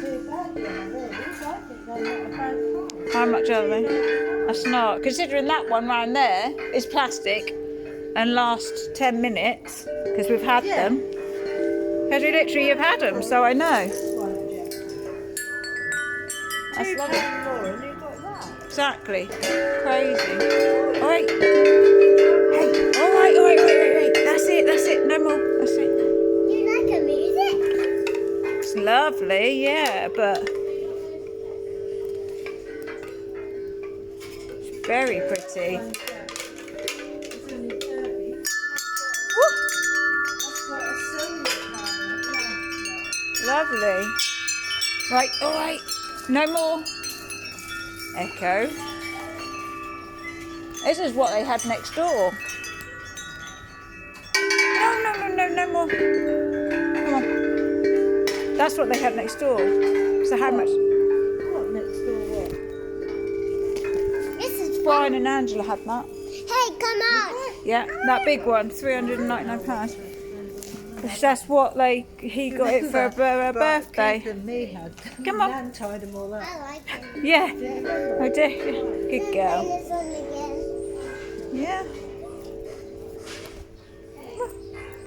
too bad, yeah, really. I think they're not a bad price. How much are they? That's not. Considering that one round there is plastic and lasts 10 minutes because we've had Yeah. them. Because we literally have had them, so I know. That's £2 lovely. more and you got that. Exactly. Crazy. All right. Hey. All right. All right. Wait. That's it. That's it. No more. That's it. You like a music? It's lovely, yeah, but it's very pretty. It's only 30. Woo. I've got a solar panel. Lovely. Right, all right. No more. Echo. This is what they had next door. No more. Come on. That's what they had next door. So how much? What next door? What? This is fun. Brian and Angela had that. Hey, come on. Yeah, that big one, £399. That's what he got it for her birthday. Keith and me had. Come on. Nan tied them all up. I like them. Yeah, I do. Good girl. This one again. Yeah.